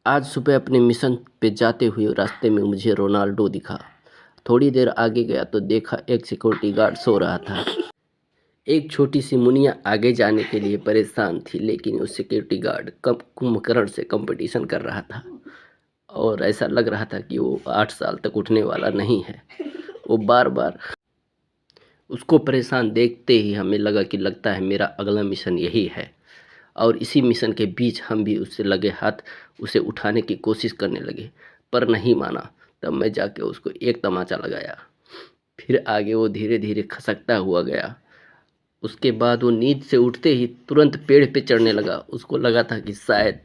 आज सुबह अपने मिशन पे जाते हुए रास्ते में मुझे रोनाल्डो दिखा। थोड़ी देर आगे गया तो देखा एक सिक्योरिटी गार्ड सो रहा था। एक छोटी सी मुनिया आगे जाने के लिए परेशान थी, लेकिन उस सिक्योरिटी गार्ड कम कुंभकर्ण से कंपटीशन कर रहा था और ऐसा लग रहा था कि वो 8 साल तक उठने वाला नहीं है। वो बार बार उसको परेशान देखते ही हमें लगा कि लगता है मेरा अगला मिशन यही है। और इसी मिशन के बीच हम भी उससे लगे हाथ उसे उठाने की कोशिश करने लगे, पर नहीं माना। तब मैं जाके उसको एक तमाचा लगाया। फिर आगे वो धीरे धीरे खसकता हुआ गया। उसके बाद वो नींद से उठते ही तुरंत पेड़ पे चढ़ने लगा। उसको लगा था कि शायद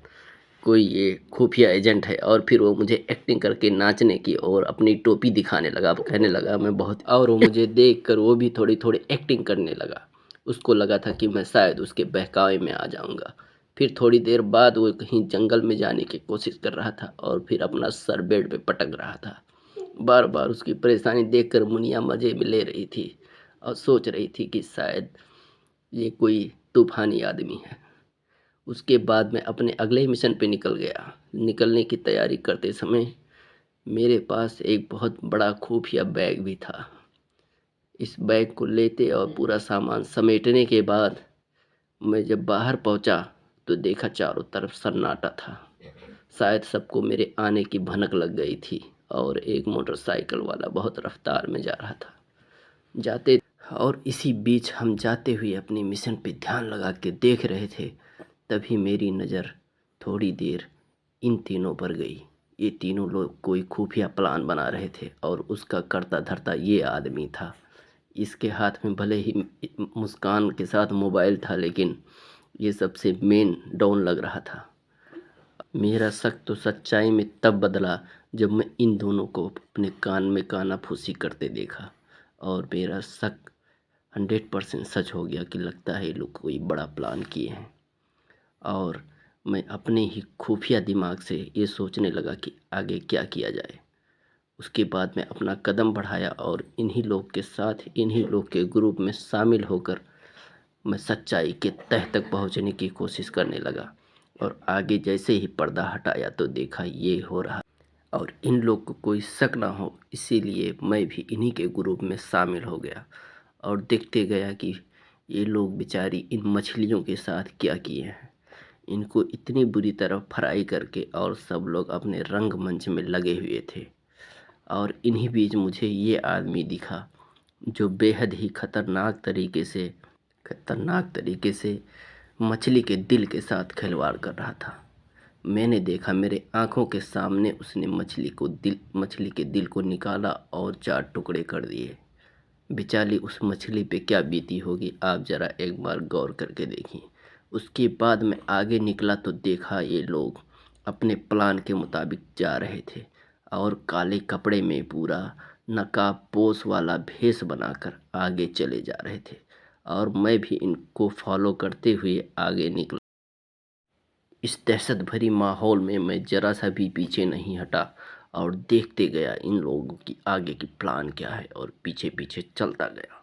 कोई ये खुफिया एजेंट है, और फिर वो मुझे एक्टिंग करके नाचने की और अपनी टोपी दिखाने लगा। कहने लगा मैं बहुत, और वो मुझे देख कर वो भी थोड़ी थोड़ी एक्टिंग करने लगा। उसको लगा था कि मैं शायद उसके बहकावे में आ जाऊंगा। फिर थोड़ी देर बाद वो कहीं जंगल में जाने की कोशिश कर रहा था और फिर अपना सर बेड पे पटक रहा था। बार बार उसकी परेशानी देखकर मुनिया मज़े में ले रही थी और सोच रही थी कि शायद ये कोई तूफानी आदमी है। उसके बाद मैं अपने अगले मिशन पे निकल गया। निकलने की तैयारी करते समय मेरे पास एक बहुत बड़ा खुफिया बैग भी था। इस बैग को लेते और पूरा सामान समेटने के बाद मैं जब बाहर पहुंचा तो देखा चारों तरफ सन्नाटा था। शायद सबको मेरे आने की भनक लग गई थी। और एक मोटरसाइकिल वाला बहुत रफ्तार में जा रहा था। जाते और इसी बीच हम जाते हुए अपने मिशन पे ध्यान लगा के देख रहे थे। तभी मेरी नज़र थोड़ी देर इन तीनों पर गई। ये तीनों लोग कोई खुफिया प्लान बना रहे थे और उसका करता धरता ये आदमी था। इसके हाथ में भले ही मुस्कान के साथ मोबाइल था, लेकिन ये सबसे मेन डॉन लग रहा था। मेरा शक तो सच्चाई में तब बदला जब मैं इन दोनों को अपने कान में कानाफूसी करते देखा, और मेरा शक 100% सच हो गया कि लगता है ये लोग कोई बड़ा प्लान किए हैं। और मैं अपने ही खुफिया दिमाग से ये सोचने लगा कि आगे क्या किया जाए। उसके बाद मैं अपना कदम बढ़ाया और इन्हीं लोग के साथ, इन्हीं लोग के ग्रुप में शामिल होकर मैं सच्चाई के तह तक पहुंचने की कोशिश करने लगा। और आगे जैसे ही पर्दा हटाया तो देखा ये हो रहा, और इन लोग को कोई शक ना हो इसीलिए मैं भी इन्हीं के ग्रुप में शामिल हो गया। और देखते गया कि ये लोग बेचारी इन मछलियों के साथ क्या किए हैं। इनको इतनी बुरी तरह फ्राई करके, और सब लोग अपने रंगमंच में लगे हुए थे। और इन्हीं बीच मुझे ये आदमी दिखा जो बेहद ही खतरनाक तरीके से मछली के दिल के साथ खिलवाड़ कर रहा था। मैंने देखा मेरे आंखों के सामने उसने मछली के दिल को निकाला और 4 टुकड़े कर दिए। बेचारी उस मछली पे क्या बीती होगी, आप ज़रा एक बार गौर करके देखिए। उसके बाद मैं आगे निकला तो देखा ये लोग अपने प्लान के मुताबिक जा रहे थे और काले कपड़े में पूरा नकाब पोश वाला भेष बनाकर आगे चले जा रहे थे। और मैं भी इनको फॉलो करते हुए आगे निकला। इस दहशत भरी माहौल में मैं ज़रा सा भी पीछे नहीं हटा और देखते गया इन लोगों की आगे की प्लान क्या है, और पीछे पीछे चलता गया।